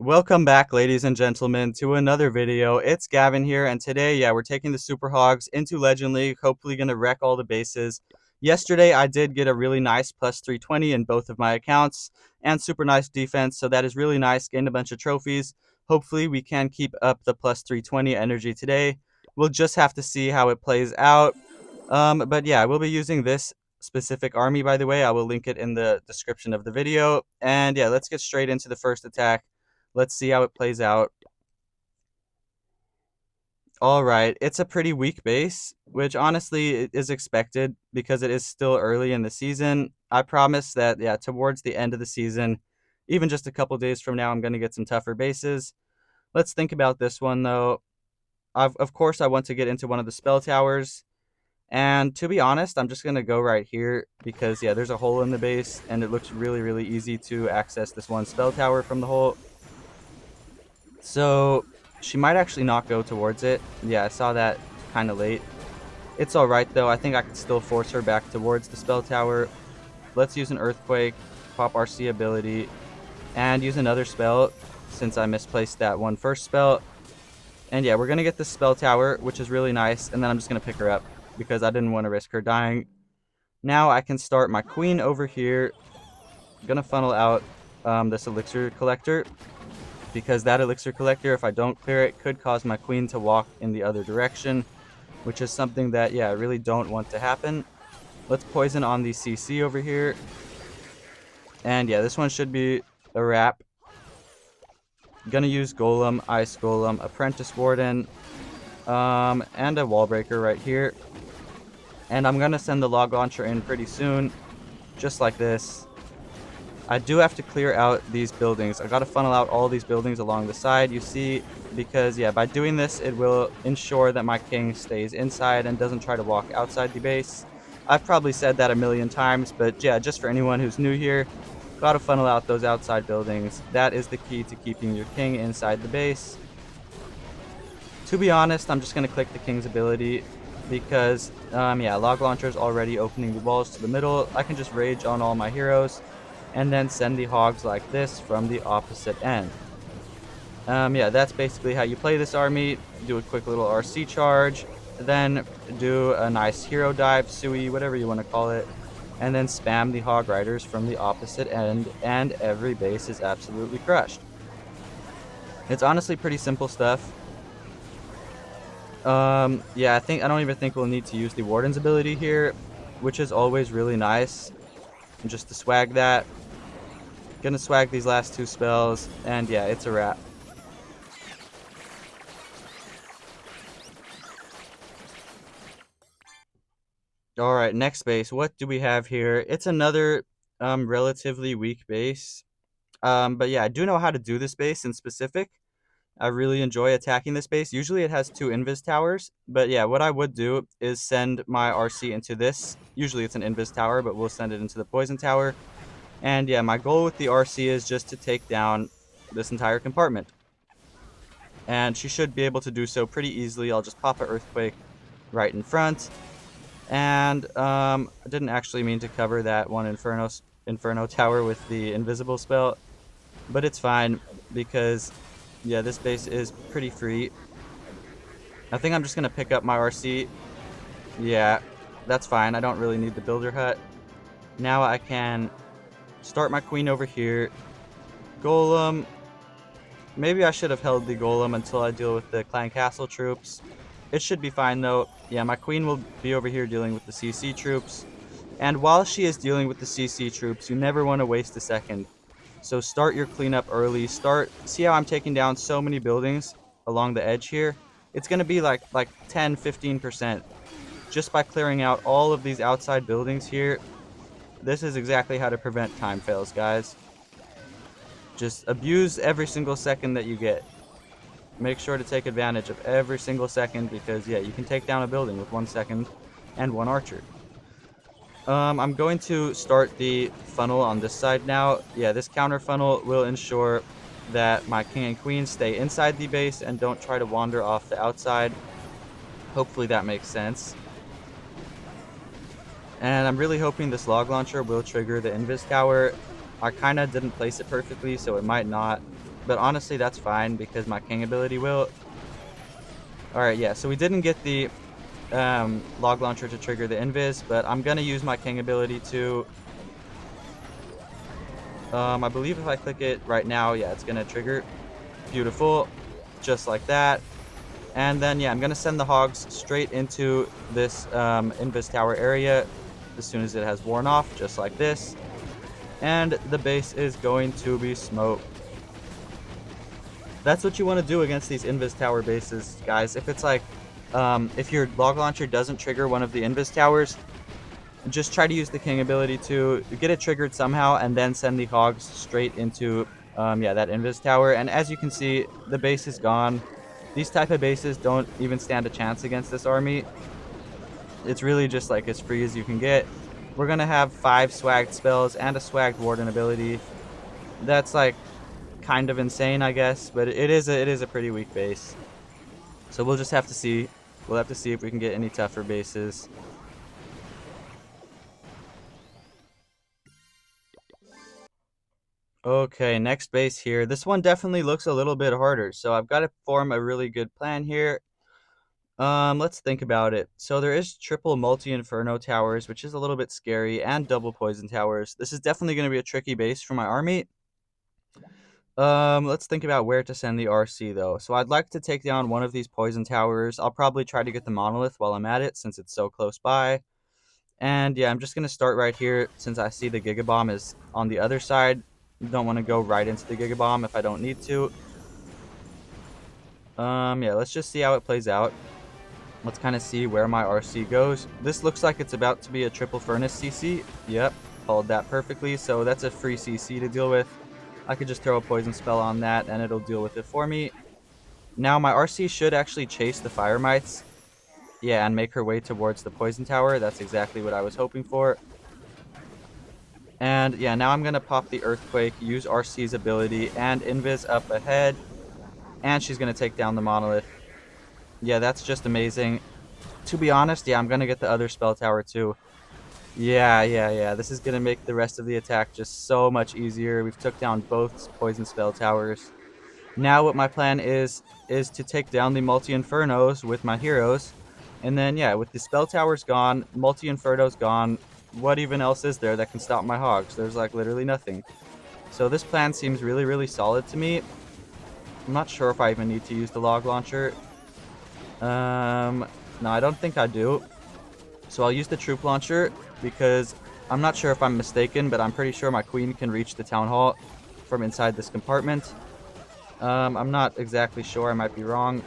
Welcome back, ladies and gentlemen, to another video. It's Gavin here, and today, we're taking the Super Hogs into Legend League, hopefully gonna wreck all the bases. Yesterday, I did get a really nice plus 320 in both of my accounts, and super nice defense, so that is really nice, gained a bunch of trophies. Hopefully, we can keep up the plus 320 energy today. We'll just have to see how it plays out. But yeah, I will be using this specific army, by the way. I will link it in the description of the video. And yeah, let's get straight into the first attack. Let's see how it plays out. All right, it's a pretty weak base, which honestly is expected because it is still early in the season. I promise that, yeah, towards the end of the season, even just a couple days from now, I'm going to get some tougher bases. Let's think about this one, though. Of course, I want to get into one of the spell towers. And to be honest, I'm just going to go right here because, yeah, there's a hole in the base, and it looks really, really easy to access this one spell tower from the hole. So she might actually not go towards it. Yeah, I saw that kind of late. It's alright, though. I think I can still force her back towards the spell tower. Let's use an Earthquake, pop RC ability, and use another spell since I misplaced that one first spell. And yeah, we're going to get the spell tower, which is really nice, and then I'm just going to pick her up because I didn't want to risk her dying. Now I can start my queen over here. Gonna funnel out this elixir collector because that elixir collector, if I don't clear it, could cause my queen to walk in the other direction, which is something that, yeah, I really don't want to happen. Let's poison on the CC over here. And yeah, this one should be a wrap. Gonna use Golem, Ice Golem, Apprentice Warden, and a Wall Breaker right here. And I'm gonna send the Log Launcher in pretty soon, just like this. I do have to clear out these buildings. I gotta funnel out all these buildings along the side, you see, because, yeah, by doing this, it will ensure that my king stays inside and doesn't try to walk outside the base. I've probably said that a million times, but yeah, just for anyone who's new here, gotta funnel out those outside buildings. That is the key to keeping your king inside the base. To be honest, I'm just gonna click the king's ability because, yeah, Log Launcher is already opening the walls to the middle. I can just rage on all my heroes and then send the hogs like this from the opposite end. Yeah, that's basically how you play this army. Do a quick little RC charge, then do a nice hero dive, Sui, whatever you want to call it, and then spam the hog riders from the opposite end, and every base is absolutely crushed. It's honestly pretty simple stuff. Yeah, I don't even think we'll need to use the Warden's ability here, which is always really nice. And just to swag that. Gonna swag these last two spells, and yeah, it's a wrap. Alright, next base. What do we have here? It's another relatively weak base. But yeah, I do know how to do this base in specific. I really enjoy attacking this base. Usually it has two invis towers, but yeah, what I would do is send my RC into this. Usually it's an invis tower, but we'll send it into the poison tower. And yeah, my goal with the RC is just to take down this entire compartment. And she should be able to do so pretty easily. I'll just pop an Earthquake right in front. And I didn't actually mean to cover that one Inferno tower with the invisible spell, but it's fine because, yeah, this base is pretty free. I think I'm just going to pick up my RC. Yeah, that's fine. I don't really need the builder hut. Now I can start my queen over here. Golem. Maybe I should have held the golem until I deal with the clan castle troops. It should be fine though. Yeah, my queen will be over here dealing with the CC troops. And while she is dealing with the CC troops, you never want to waste a second. So start your cleanup early. See how I'm taking down so many buildings along the edge here? It's going to be like 10, 15%. Just by clearing out all of these outside buildings here. This is exactly how to prevent time fails, guys. Just abuse every single second that you get. Make sure to take advantage of every single second because, yeah, you can take down a building with 1 second and 1 archer. I'm going to start the funnel on this side now. Yeah, this counter funnel will ensure that my king and queen stay inside the base and don't try to wander off the outside. Hopefully that makes sense. And I'm really hoping this log launcher will trigger the invis tower. I kind of didn't place it perfectly, so it might not. but honestly, that's fine because my king ability will. Alright, yeah, so we didn't get the log launcher to trigger the invis, but I'm gonna use my king ability to. I believe if I click it right now, yeah, it's gonna trigger. Beautiful. Just like that. And then, yeah, I'm going to send the hogs straight into this Invis Tower area as soon as it has worn off, just like this. And the base is going to be smoked. That's what you want to do against these Invis Tower bases, guys. If it's like, if your log launcher doesn't trigger one of the Invis Towers, just try to use the King ability to get it triggered somehow and then send the hogs straight into, yeah, that Invis Tower. And as you can see, the base is gone. These type of bases don't even stand a chance against this army. It's really just like as free as you can get. We're going to have 5 swagged spells and a swagged warden ability. That's like kind of insane, I guess, but it is a pretty weak base. So we'll just have to see. We'll have to see if we can get any tougher bases. Okay, next base here. This one definitely looks a little bit harder, so I've got to form a really good plan here. Let's think about it. So there is triple multi-inferno towers, which is a little bit scary, and double poison towers. This is definitely going to be a tricky base for my army. Let's think about where to send the RC though. So I'd like to take down one of these poison towers. I'll probably try to get the monolith while I'm at it since it's so close by. And yeah, I'm just going to start right here since I see the Giga Bomb is on the other side. Don't want to go right into the Giga Bomb if I don't need to. Yeah, let's just see how it plays out. Let's kind of see where my RC goes. This looks like it's about to be a triple furnace CC. Yep, called that perfectly. So that's a free CC to deal with. I could just throw a poison spell on that and it'll deal with it for me. Now my RC should actually chase the fire mites. Yeah, and make her way towards the poison tower. That's exactly what I was hoping for. And yeah, now I'm going to pop the earthquake, use RC's ability, and invis up ahead. And she's going to take down the monolith. Yeah, that's just amazing. To be honest, yeah, I'm going to get the other spell tower too. Yeah. This is going to make the rest of the attack just so much easier. We've took down both poison spell towers. Now what my plan is to take down the multi-infernos with my heroes. And then, yeah, with the spell towers gone, multi-infernos gone, what even else is there that can stop my hogs? There's like literally nothing. So this plan seems really, really solid to me. I'm not sure if I even need to use the log launcher. No, I don't think I do. So I'll use the troop launcher because I'm not sure if I'm mistaken, but I'm pretty sure my queen can reach the town hall from inside this compartment. I'm not exactly sure. I might be wrong.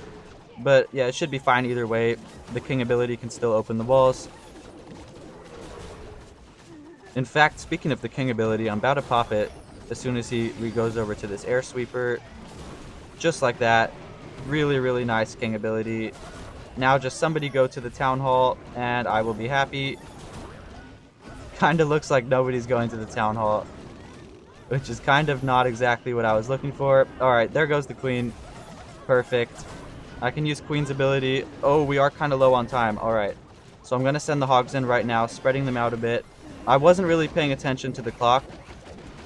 But yeah, it should be fine either way. The king ability can still open the walls. In fact, speaking of the king ability, I'm about to pop it as soon as he goes over to this air sweeper. Just like that. Really, really nice king ability. Now just somebody go to the town hall and I will be happy. Kinda looks like nobody's going to the town hall, which is kind of not exactly what I was looking for. Alright, there goes the queen. Perfect. I can use queen's ability. Oh, we are kind of low on time. Alright. So I'm going to send the hogs in right now, spreading them out a bit. I wasn't really paying attention to the clock,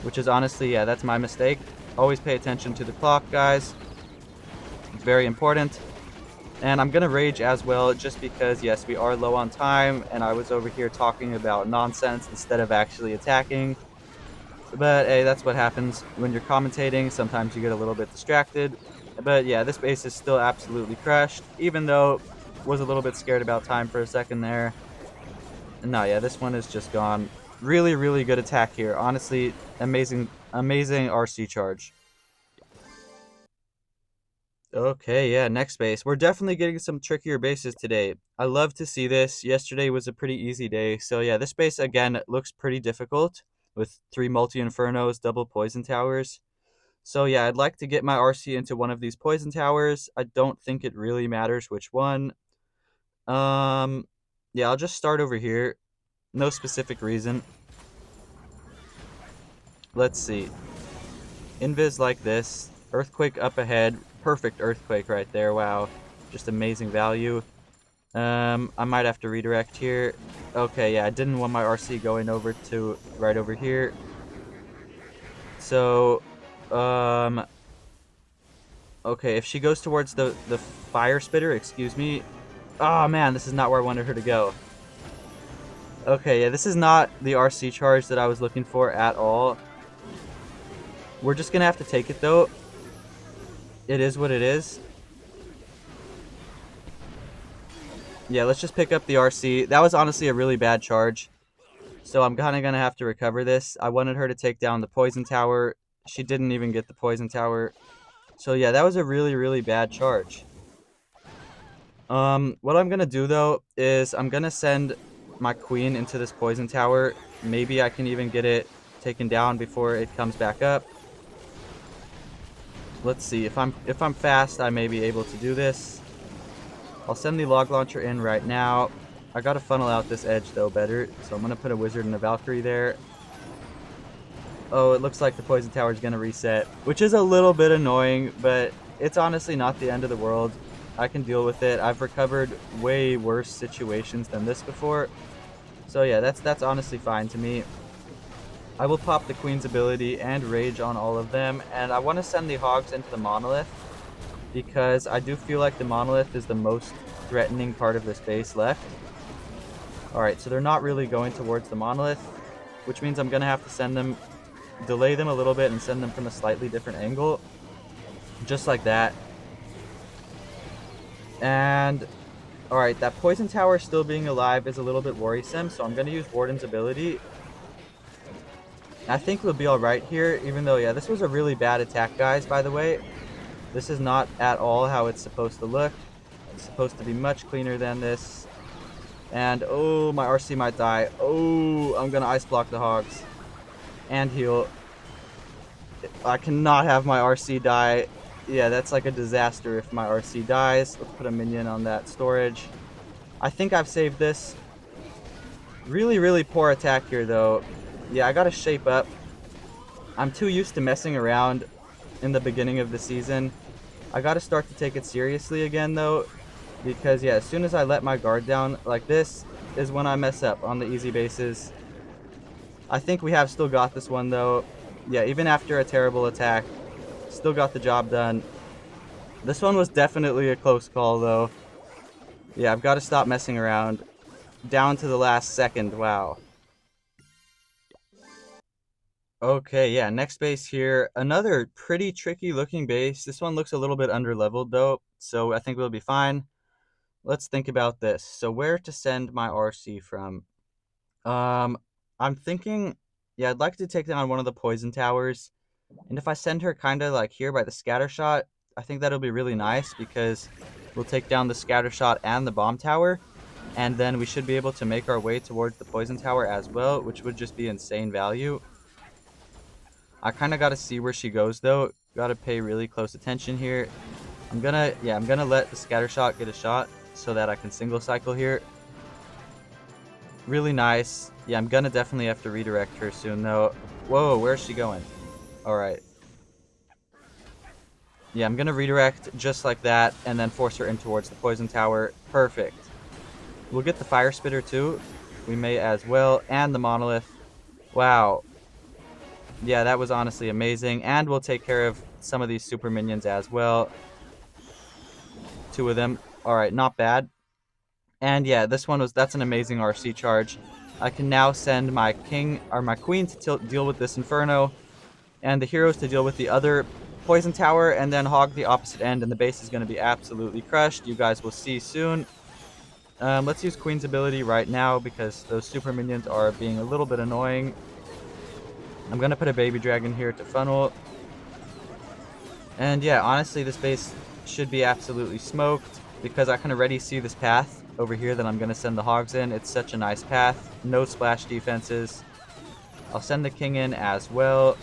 which is honestly, yeah, that's my mistake. Always pay attention to the clock, guys. It's very important. And I'm going to rage as well, just because, yes, we are low on time, and I was over here talking about nonsense instead of actually attacking. But, hey, that's what happens when you're commentating. Sometimes you get a little bit distracted. But, yeah, this base is still absolutely crushed, even though was a little bit scared about time for a second there. No, yeah, this one is just gone. Really, really good attack here. Honestly, amazing, amazing RC charge. Okay, yeah, next base. We're definitely getting some trickier bases today. I love to see this. Yesterday was a pretty easy day. So yeah, this base, again, looks pretty difficult with 3 multi-infernos, double poison towers. So yeah, I'd like to get my RC into one of these poison towers. I don't think it really matters which one. Um, yeah, I'll just start over here. No specific reason. Let's see. Invis like this. Earthquake up ahead. Perfect earthquake right there. Wow. Just amazing value. I might have to redirect here. Okay, yeah, I didn't want my RC going over to right over here. So, Okay, if she goes towards the fire spitter, excuse me. Oh man, this is not where I wanted her to go. Okay, yeah, this is not the RC charge that I was looking for at all. We're just gonna have to take it though. It is what it is. Yeah, let's just pick up the RC. That was honestly a really bad charge. So I'm kind of going to have to recover this. I wanted her to take down the poison tower. She didn't even get the poison tower. So yeah, that was a really, really bad charge. What I'm going to do though is I'm going to send my queen into this poison tower. Maybe I can even get it taken down before it comes back up. Let's see. If I'm fast, I may be able to do this. I'll send the log launcher in right now. I gotta funnel out this edge though better, so I'm gonna put a wizard and a Valkyrie there. Oh, it looks like the poison tower is gonna reset, which is a little bit annoying, but it's honestly not the end of the world. I can deal with it. I've recovered way worse situations than this before, so yeah, that's honestly fine to me. I will pop the queen's ability and rage on all of them, and I want to send the hogs into the monolith because I do feel like the monolith is the most threatening part of this base left. Alright, so they're not really going towards the monolith, which means I'm going to have to send them, delay them a little bit and send them from a slightly different angle. Just like that. And, alright, that poison tower still being alive is a little bit worrisome, so I'm going to use Warden's ability. I think we'll be alright here, even though, yeah, this was a really bad attack, guys, by the way. This is not at all how it's supposed to look. It's supposed to be much cleaner than this. And, oh, my RC might die. Oh, I'm going to ice block the hogs. And heal. I cannot have my RC die. Yeah, that's like a disaster if my RC dies. Let's put a minion on that storage. I think I've saved this. Really, really poor attack here, though. Yeah, I got to shape up. I'm too used to messing around in the beginning of the season. I got to start to take it seriously again, though. Because, yeah, as soon as I let my guard down like this is when I mess up on the easy bases. I think we have still got this one, though. Yeah, even after a terrible attack, still got the job done. This one was definitely a close call, though. Yeah, I've got to stop messing around. Down to the last second, wow. Okay, yeah, next base here. Another pretty tricky looking base. This one looks a little bit underleveled, though, so I think we'll be fine. Let's think about this. So where to send my RC from? I'm thinking, yeah, I'd like to take down one of the poison towers. And if I send her kind of like here by the scatter shot, I think that'll be really nice because we'll take down the scatter shot and the bomb tower. And then we should be able to make our way towards the poison tower as well, which would just be insane value. I kind of got to see where she goes though. Got to pay really close attention here. I'm gonna let the scatter shot get a shot so that I can single cycle here. Really nice. Yeah, I'm gonna definitely have to redirect her soon though. Whoa, where's she going? Alright. Yeah, I'm gonna redirect just like that and then force her in towards the poison tower. Perfect. We'll get the fire spitter too. We may as well. And the monolith. Wow. Yeah, that was honestly amazing. And we'll take care of some of these super minions as well. 2 of them. Alright, not bad. And yeah, that's an amazing RC charge. I can now send my king or my queen to deal with this inferno, and the heroes to deal with the other poison tower, and then hog the opposite end, and the base is going to be absolutely crushed. You guys will see soon. Let's use queen's ability right now because those super minions are being a little bit annoying. I'm going to put a baby dragon here to funnel. And yeah, honestly, this base should be absolutely smoked because I can already see this path over here that I'm going to send the hogs in. It's such a nice path. No splash defenses. I'll send the king in as well.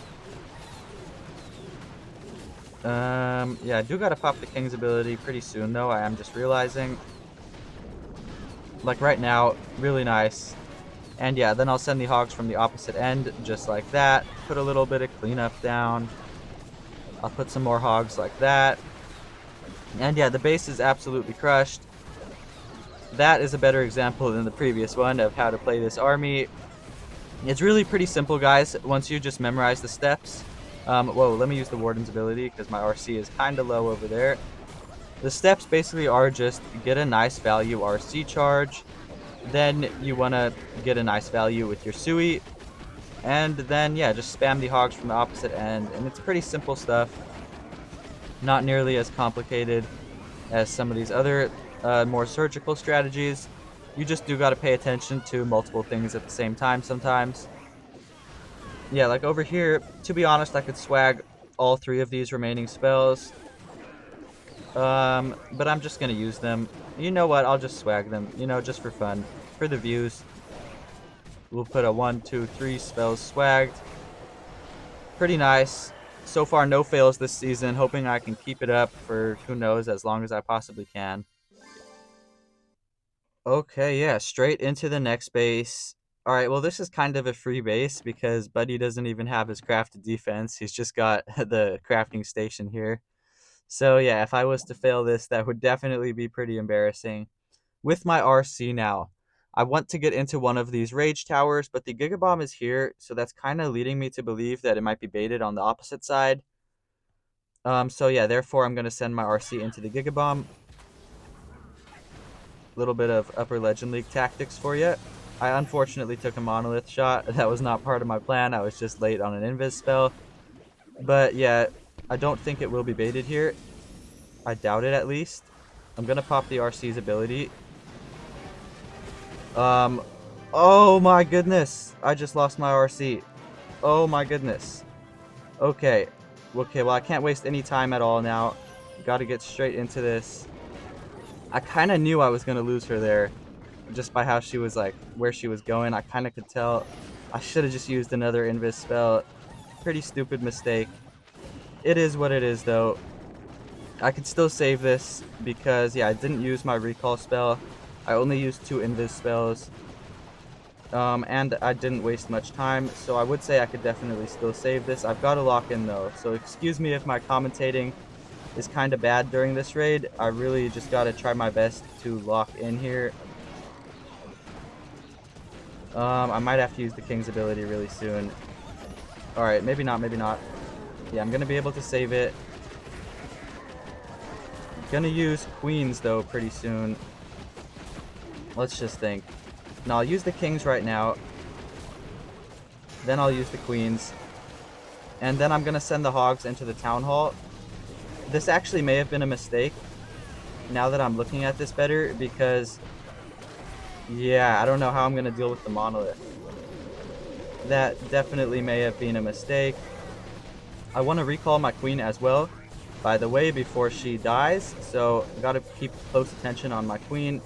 Yeah, I do got to pop the king's ability pretty soon, though. I am just realizing. Like right now, really nice. And yeah, then I'll send the hogs from the opposite end, just like that. Put a little bit of cleanup down. I'll put some more hogs like that. And yeah, the base is absolutely crushed. That is a better example than the previous one of how to play this army. It's really pretty simple, guys, once you just memorize the steps. Whoa, let me use the Warden's ability because my RC is kind of low over there. The steps basically are just get a nice value RC charge, then you want to get a nice value with your Sui, and then, yeah, just spam the hogs from the opposite end, and it's pretty simple stuff. Not nearly as complicated as some of these other more surgical strategies. You just do got to pay attention to multiple things at the same time sometimes. Yeah, like over here, to be honest, I could swag all 3 of these remaining spells. But I'm just gonna use them. You know what? I'll just swag them, just for fun. For the views. We'll put a 1, 2, 3 spells swagged. Pretty nice. So far, no fails this season. Hoping I can keep it up for, who knows, as long as I possibly can. Okay, yeah, straight into the next base. Alright, well, this is kind of a free base because Buddy doesn't even have his crafted defense. He's just got the crafting station here. So, yeah, if I was to fail this, that would definitely be pretty embarrassing. With my RC now, I want to get into one of these rage towers, but the Giga Bomb is here, so that's kind of leading me to believe that it might be baited on the opposite side. So yeah, therefore I'm going to send my RC into the Giga Bomb. Little bit of Upper Legend League tactics for you. I unfortunately took a Monolith shot. That was not part of my plan. I was just late on an Invis spell. But yeah, I don't think it will be baited here. I doubt it, at least. I'm going to pop the RC's ability. Oh my goodness. I just lost my RC. Oh my goodness. Okay. Okay, well, I can't waste any time at all now. Gotta get straight into this. I kind of knew I was going to lose her there. Just by how she was, like, where she was going. I kind of could tell. I should have just used another Invis spell. Pretty stupid mistake. It is what it is, though. I could still save this because, yeah, I didn't use my recall spell. I only used 2 Invis spells. And I didn't waste much time, so I would say I could definitely still save this. I've got to lock in, though, so excuse me if my commentating is kind of bad during this raid. I really just got to try my best to lock in here. I might have to use the King's ability really soon. Alright, maybe not, maybe not. Yeah, I'm going to be able to save it. Gonna use Queens, though, pretty soon. Let's just think. No, I'll use the Kings right now. Then I'll use the Queens. And then I'm going to send the Hogs into the Town Hall. This actually may have been a mistake, now that I'm looking at this better, because, yeah, I don't know how I'm going to deal with the Monolith. That definitely may have been a mistake. I want to recall my Queen as well, by the way, before she dies, so I gotta keep close attention on my Queen.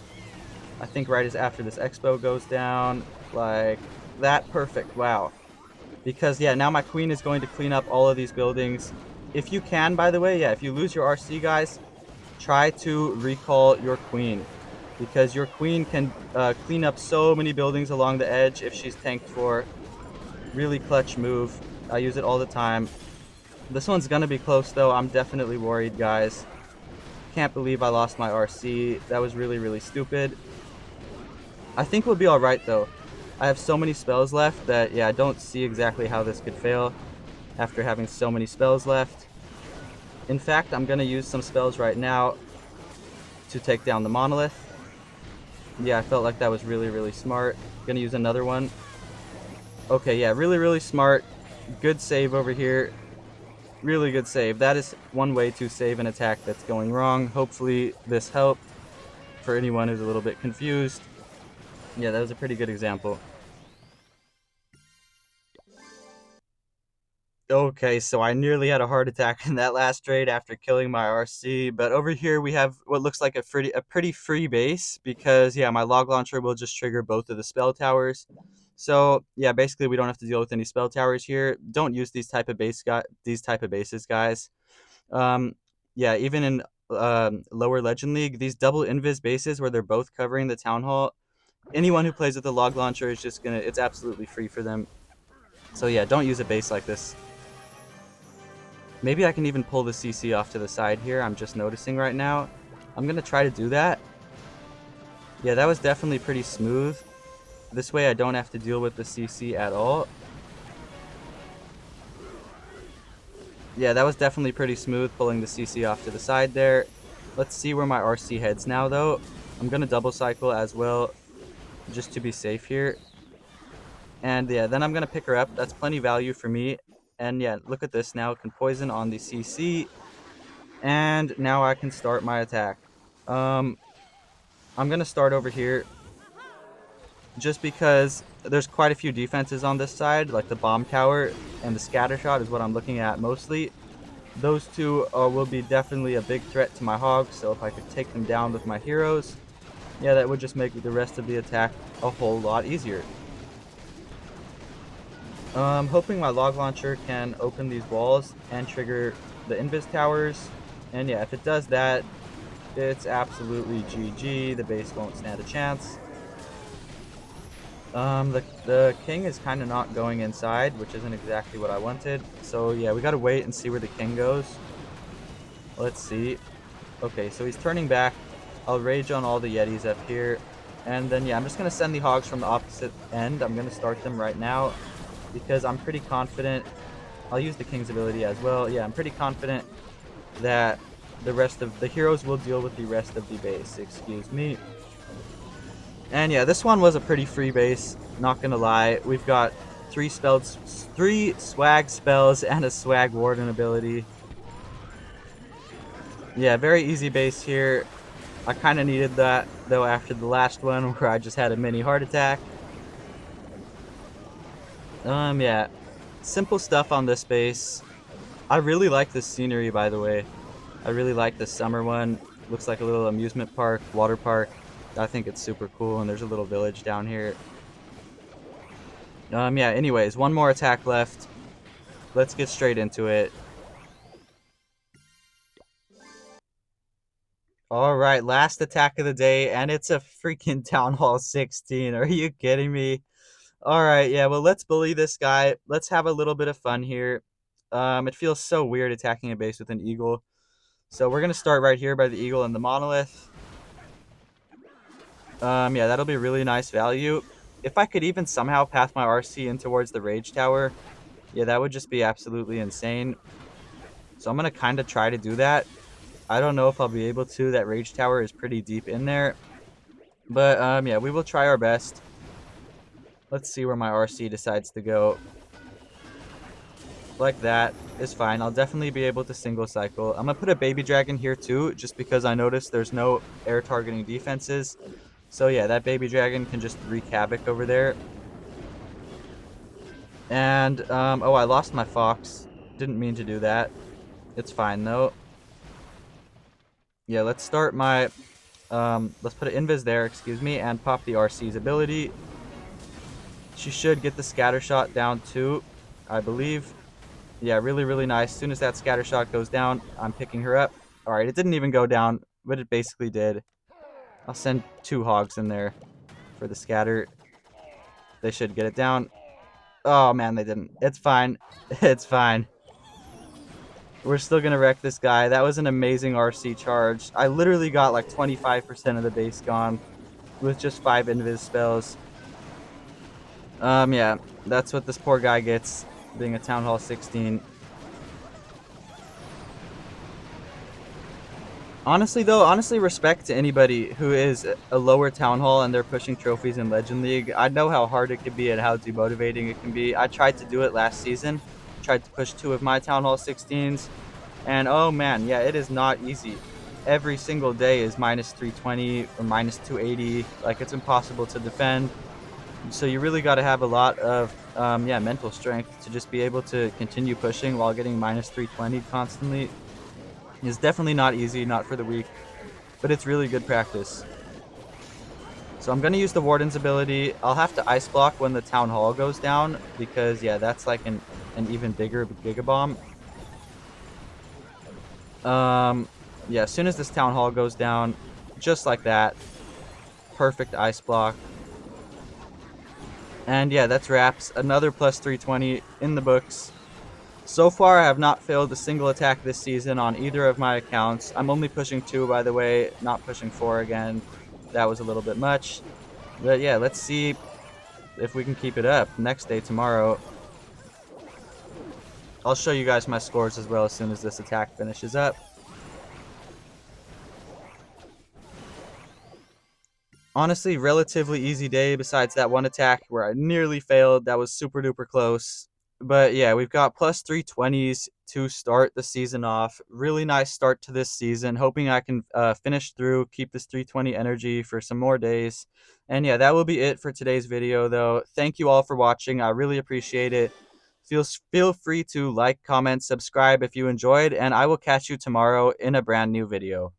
I think right as after this Expo goes down, like that. Perfect. Wow. Because, yeah, now my Queen is going to clean up all of these buildings. If you can, by the way, yeah, if you lose your RC, guys, try to recall your Queen. Because your Queen can clean up so many buildings along the edge if she's tanked for. Really clutch move. I use it all the time. This one's gonna be close, though. I'm definitely worried, guys. Can't believe I lost my RC. That was really, really stupid. I think we'll be alright, though. I have so many spells left that, yeah, I don't see exactly how this could fail after having so many spells left. In fact, I'm going to use some spells right now to take down the Monolith. Yeah, I felt like that was really, really smart. Gonna use another one. Okay, yeah, really, really smart. Good save over here. Really good save. That is one way to save an attack that's going wrong. Hopefully this helped for anyone who's a little bit confused. Yeah, that was a pretty good example. Okay, so I nearly had a heart attack in that last trade after killing my RC, but over here we have what looks like a pretty free base because, yeah, my log launcher will just trigger both of the spell towers. So, yeah, basically we don't have to deal with any spell towers here. Don't use these type of bases, guys. Um, yeah, even in lower Legend League, these double invis bases where they're both covering the town hall, anyone who plays with the log launcher is just gonna, it's absolutely free for them. So yeah, don't use a base like this. Maybe I can even pull the CC off to the side here. I'm just noticing right now. I'm going to try to do that. Yeah, that was definitely pretty smooth. This way I don't have to deal with the CC at all. Yeah, that was definitely pretty smooth, pulling the CC off to the side there. Let's see where my RC heads now, though. I'm going to double cycle as well, just to be safe here. And yeah, then I'm going to pick her up. That's plenty value for me. And yeah, look at this now. It can poison on the CC. And now I can start my attack. I'm going to start over here just because there's quite a few defenses on this side, like the bomb tower and the scatter shot is what I'm looking at mostly. Those two will be definitely a big threat to my hogs, so if I could take them down with my heroes, yeah, that would just make the rest of the attack a whole lot easier. I'm hoping my log launcher can open these walls and trigger the invis towers, and yeah, if it does that, it's absolutely GG. The base won't stand a chance. The king is kind of not going inside, which isn't exactly what I wanted. So yeah, we gotta wait and see where the king goes. Let's see. Okay, so he's turning back. I'll rage on all the Yetis up here. And then, yeah, I'm just going to send the hogs from the opposite end. I'm going to start them right now because I'm pretty confident. I'll use the king's ability as well. Yeah, I'm pretty confident that the rest of the heroes will deal with the rest of the base. Excuse me. And yeah, this one was a pretty free base. Not going to lie. We've got three swag spells and a swag warden ability. Yeah, very easy base here. I kind of needed that, though, after the last one where I just had a mini heart attack. Yeah. Simple stuff on this base. I really like this scenery, by the way. I really like this summer one. Looks like a little amusement park, water park. I think it's super cool, and there's a little village down here. Yeah, anyways, one more attack left. Let's get straight into it. Alright, last attack of the day, and it's a freaking Town Hall 16. Are you kidding me? Alright, yeah, well, let's bully this guy. Let's have a little bit of fun here. It feels so weird attacking a base with an eagle. So we're going to start right here by the eagle and the monolith. Yeah, that'll be really nice value. If I could even somehow path my RC in towards the rage tower, yeah, that would just be absolutely insane. So I'm going to kind of try to do that. I don't know if I'll be able to. That rage tower is pretty deep in there. But, yeah, we will try our best. Let's see where my RC decides to go. Like that is fine. I'll definitely be able to single cycle. I'm going to put a baby dragon here too, just because I noticed there's no air targeting defenses. So yeah, that baby dragon can just wreak havoc over there. And, oh, I lost my fox. Didn't mean to do that. It's fine though. Yeah, let's start my, let's put an invis there, excuse me, and pop the RC's ability. She should get the scatter shot down too, I believe. Yeah, really, really nice. As soon as that scatter shot goes down, I'm picking her up. Alright, it didn't even go down, but it basically did. I'll send 2 hogs in there for the scatter. They should get it down. Oh, man, they didn't. It's fine. It's fine. We're still going to wreck this guy. That was an amazing RC charge. I literally got like 25% of the base gone with just 5 invis spells. Yeah, that's what this poor guy gets, being a Town Hall 16. Honestly, respect to anybody who is a lower Town Hall and they're pushing trophies in Legend League. I know how hard it can be and how demotivating it can be. I tried to do it last season. Tried to push 2 of my Town Hall 16s. And oh man, yeah, it is not easy. Every single day is minus 320 or minus 280. Like, it's impossible to defend. So you really got to have a lot of yeah, mental strength to just be able to continue pushing while getting minus 320 constantly. It's definitely not easy, not for the weak, but it's really good practice. So I'm going to use the Warden's ability. I'll have to Ice Block when the Town Hall goes down because, yeah, that's like an even bigger Giga Bomb. Yeah, as soon as this Town Hall goes down, just like that, perfect Ice Block. And yeah, that's wraps. Another plus 320 in the books. So far, I have not failed a single attack this season on either of my accounts. I'm only pushing 2, by the way, not pushing 4 again. That was a little bit much. But yeah, let's see if we can keep it up. Next day, tomorrow. I'll show you guys my scores as well as soon as this attack finishes up. Honestly, relatively easy day besides that one attack where I nearly failed. That was super duper close. But yeah, we've got plus 320s to start the season off. Really nice start to this season. Hoping I can finish through, keep this 320 energy for some more days. And yeah, that will be it for today's video, though. Thank you all for watching. I really appreciate it. Feel free to like, comment, subscribe if you enjoyed, and I will catch you tomorrow in a brand new video.